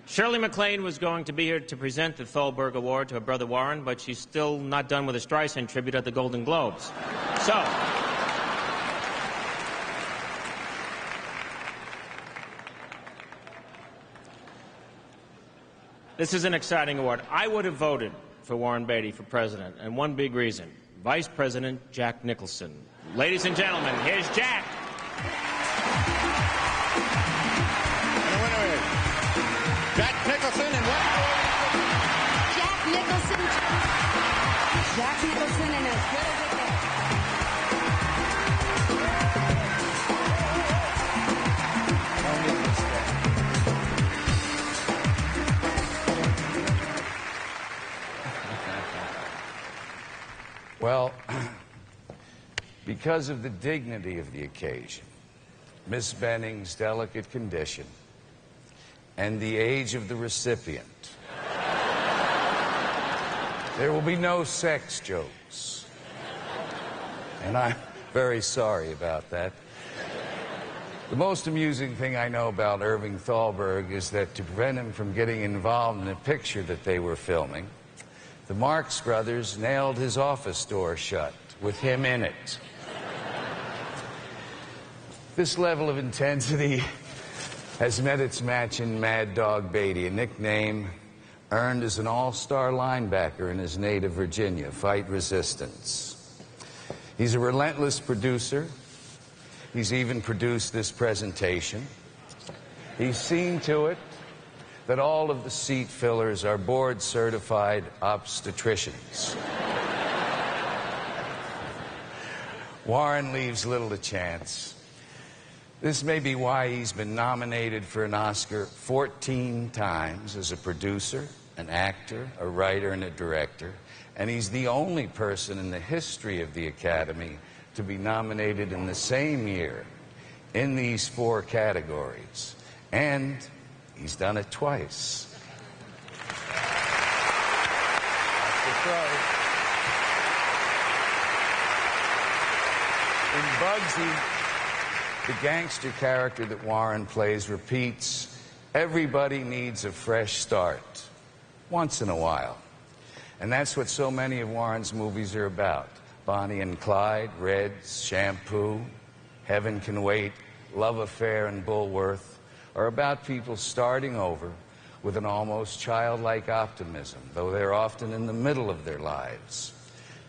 Shirley MacLaine was going to be here to present the Thalberg Award to her brother Warren, but she's still not done with a Streisand tribute at the Golden Globes. So, this is an exciting award. I would have voted for Warren Beatty for president, and one big reason: Vice President Jack Nicholson. Ladies and gentlemen, here's Jack. And the winner is Jack Nicholson, and what? Jack Nicholson. Jack Nicholson, and as good as it gets. Well, because of the dignity of the occasion, Miss Benning's delicate condition, and the age of the recipient, there will be no sex jokes. And I'm very sorry about that. The most amusing thing I know about Irving Thalberg is that to prevent him from getting involved in a picture that they were filming, the Marx Brothers nailed his office door shut with him in it. This level of intensity has met its match in Mad Dog Beatty, a nickname earned as an all-star linebacker in his native Virginia, fight resistance. He's a relentless producer. He's even produced this presentation. He's seen to it that all of the seat fillers are board-certified obstetricians. Warren leaves little to chance. This may be why he's been nominated for an Oscar 14 times as a producer, an actor, a writer, and a director. And he's the only person in the history of the Academy to be nominated in the same year in these 4 categories. And he's done it twice. That's right. In Bugsy, the gangster character that Warren plays repeats, everybody needs a fresh start, once in a while. And that's what so many of Warren's movies are about. Bonnie and Clyde, Reds, Shampoo, Heaven Can Wait, Love Affair, and Bulworth are about people starting over with an almost childlike optimism, though they're often in the middle of their lives.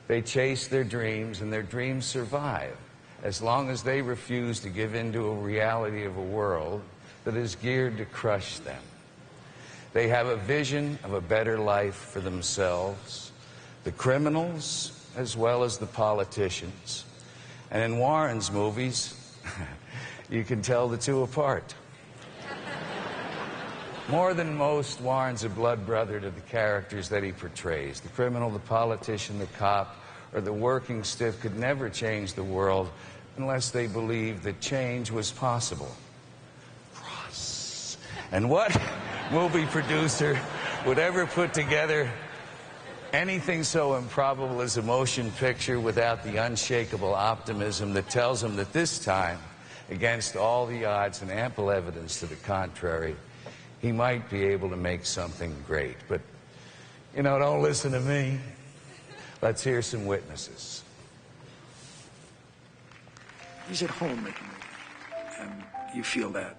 They chase their dreams, and their dreams survive as long as they refuse to give in to a reality of a world that is geared to crush them. They have a vision of a better life for themselves, the criminals as well as the politicians. And in Warren's movies, you can tell the two apart. More than most, Warren's a blood brother to the characters that he portrays. The criminal, the politician, the cop, or the working stiff could never change the world unless they believed that change was possible. Cross. And what movie producer would ever put together anything so improbable as a motion picture without the unshakable optimism that tells him that this time, against all the odds and ample evidence to the contrary, he might be able to make something great? But, you know, don't listen to me. Let's hear some witnesses. He's at home making it, and you feel that,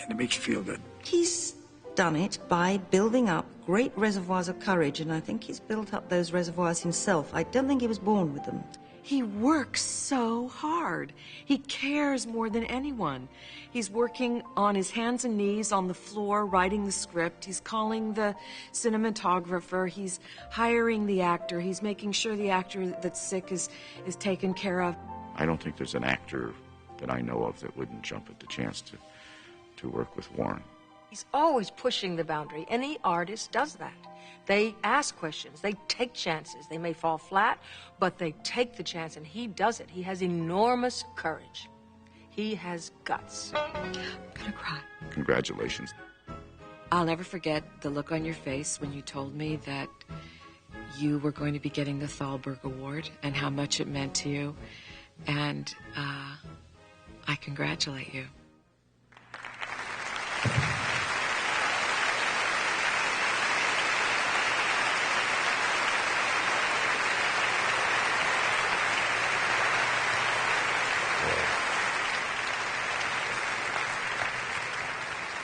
and it makes you feel good. He's done it by building up great reservoirs of courage, and I think he's built up those reservoirs himself. I don't think he was born with them. He works so hard. He cares more than anyone. He's working on his hands and knees on the floor, writing the script. He's calling the cinematographer. He's hiring the actor. He's making sure the actor that's sick is taken care of. I don't think there's an actor that I know of that wouldn't jump at the chance to work with Warren. He's always pushing the boundary. Any artist does that. They ask questions. They take chances. They may fall flat, but they take the chance, and he does it. He has enormous courage. He has guts. I'm gonna cry. Congratulations. I'll never forget the look on your face when you told me that you were going to be getting the Thalberg Award and how much it meant to you. And I congratulate you.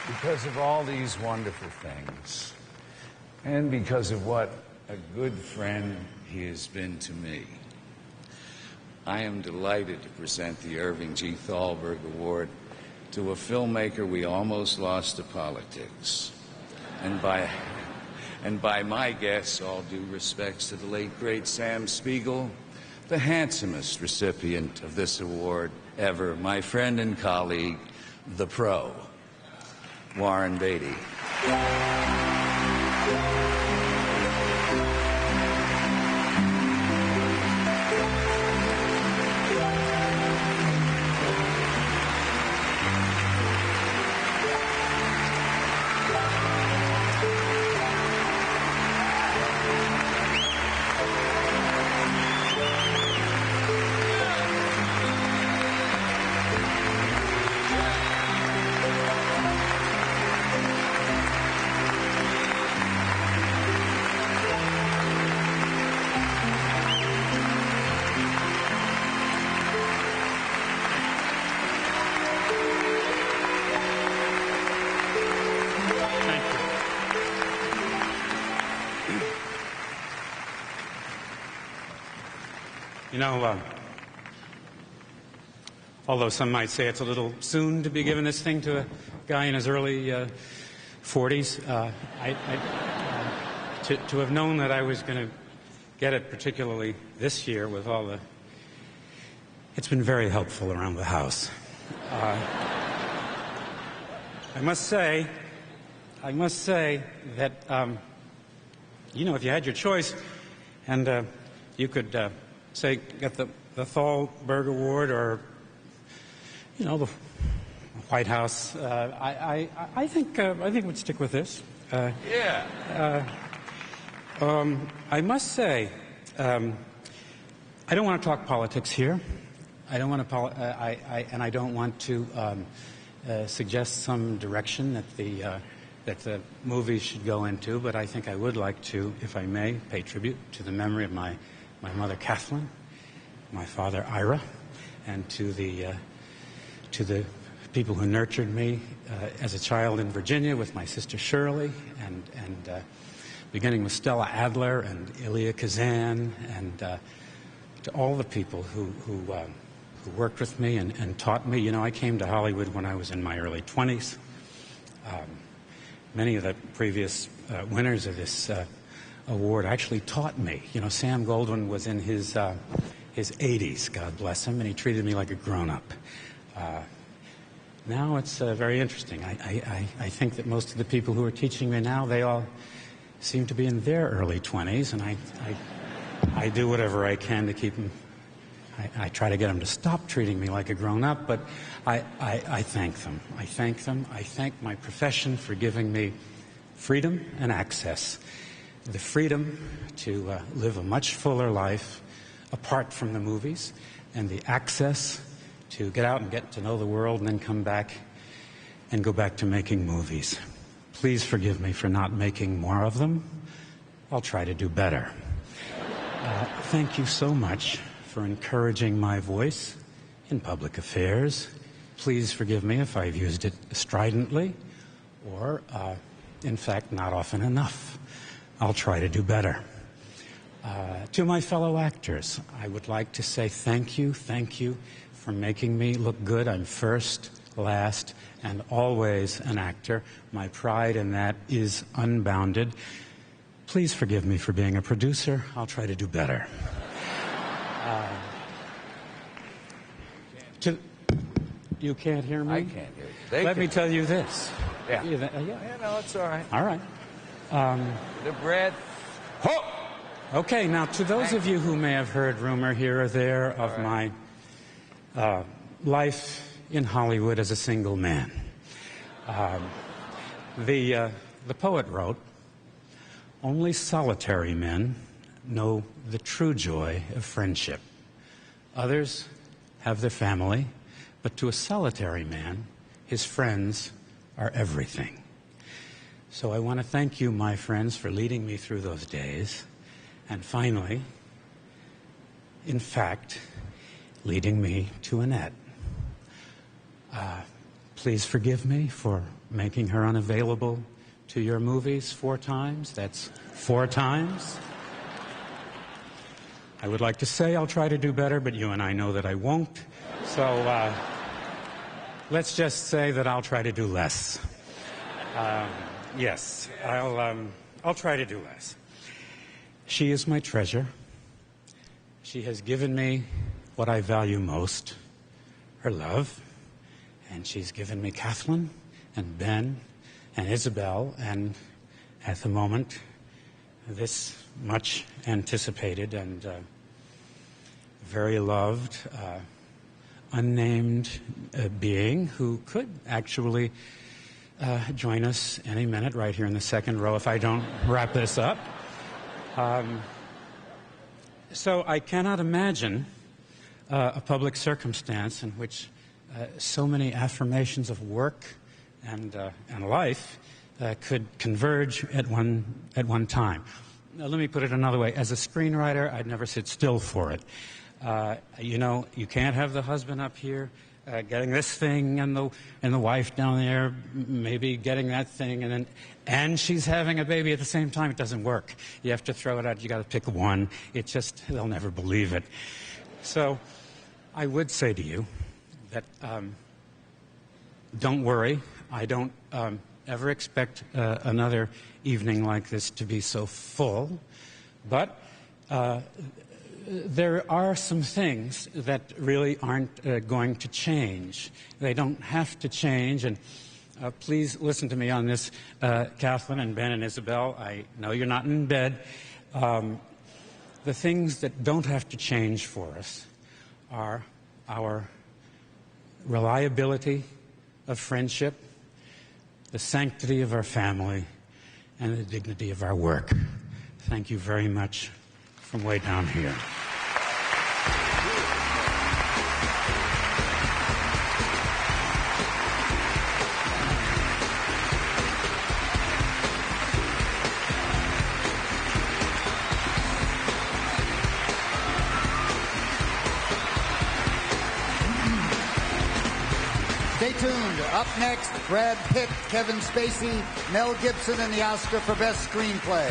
because of all these wonderful things, and because of what a good friend he has been to me, I am delighted to present the Irving G. Thalberg Award to a filmmaker we almost lost to politics. And by my guess, all due respects to the late, great Sam Spiegel, the handsomest recipient of this award ever, my friend and colleague, the pro, Warren Beatty. You know, although some might say it's a little soon to be giving this thing to a guy in his early 40s, to have known that I was going to get it, particularly this year with all the... It's been very helpful around the house. I must say that, you know, if you had your choice and you could... say, get the Thalberg Award or, you know, the White House. I think we'd stick with this. I must say, I don't want to talk politics here. I don't want to, and I don't want to suggest some direction that the movies should go into. But I think I would like to, if I may, pay tribute to the memory of my mother, Kathleen, my father, Ira, and to the people who nurtured me as a child in Virginia with my sister Shirley, and beginning with Stella Adler and Ilya Kazan, and to all the people who worked with me and taught me. You know, I came to Hollywood when I was in my early 20s. Many of the previous winners of this award actually taught me. You know, Sam Goldwyn was in his 80s, God bless him, and he treated me like a grown-up. Now it's very interesting. I think that most of the people who are teaching me now, they all seem to be in their early 20s, and I do whatever I can to keep them. I try to get them to stop treating me like a grown-up, but I thank them. I thank them. I thank my profession for giving me freedom and access. The freedom to live a much fuller life apart from the movies, and the access to get out and get to know the world and then come back and go back to making movies. Please forgive me for not making more of them. I'll try to do better. Thank you so much for encouraging my voice in public affairs. Please forgive me if I've used it stridently or, in fact, not often enough. I'll try to do better. To my fellow actors, I would like to say thank you for making me look good. I'm first, last, and always an actor. My pride in that is unbounded. Please forgive me for being a producer. I'll try to do better. You can't hear me? I can't hear you. Let me tell you this. Yeah, no, it's all right. All right. The bread. Oh! Okay, now to those of you who may have heard rumor here or there of my life in Hollywood as a single man, the poet wrote, "Only solitary men know the true joy of friendship. Others have their family, but to a solitary man, his friends are everything." So I want to thank you, my friends, for leading me through those days. And finally, in fact, leading me to Annette. Please forgive me for making her unavailable to your movies 4 times. That's 4 times. I would like to say I'll try to do better, but you and I know that I won't. So let's just say that I'll try to do less. Yes, I'll try to do less. She is my treasure. She has given me what I value most, her love. And she's given me Kathleen and Ben and Isabel, and at the moment, this much anticipated and very loved unnamed being who could actually join us any minute right here in the second row if I don't wrap this up. So I cannot imagine a public circumstance in which so many affirmations of work and life could converge at one time. Now, let me put it another way. As a screenwriter, I'd never sit still for it. You can't have the husband up here getting this thing and the wife down there maybe getting that thing and she's having a baby at the same time. It doesn't work. You have to throw it out. You got to pick one. They'll never believe it. So I would say to you that don't worry. I don't ever expect another evening like this to be so full, but there are some things that really aren't going to change. They don't have to change, and please listen to me on this, Kathleen and Ben and Isabel. I know you're not in bed. The things that don't have to change for us are our reliability of friendship, the sanctity of our family, and the dignity of our work. Thank you very much from way down here. Stay tuned. Up next, Brad Pitt, Kevin Spacey, Mel Gibson, and the Oscar for Best Screenplay.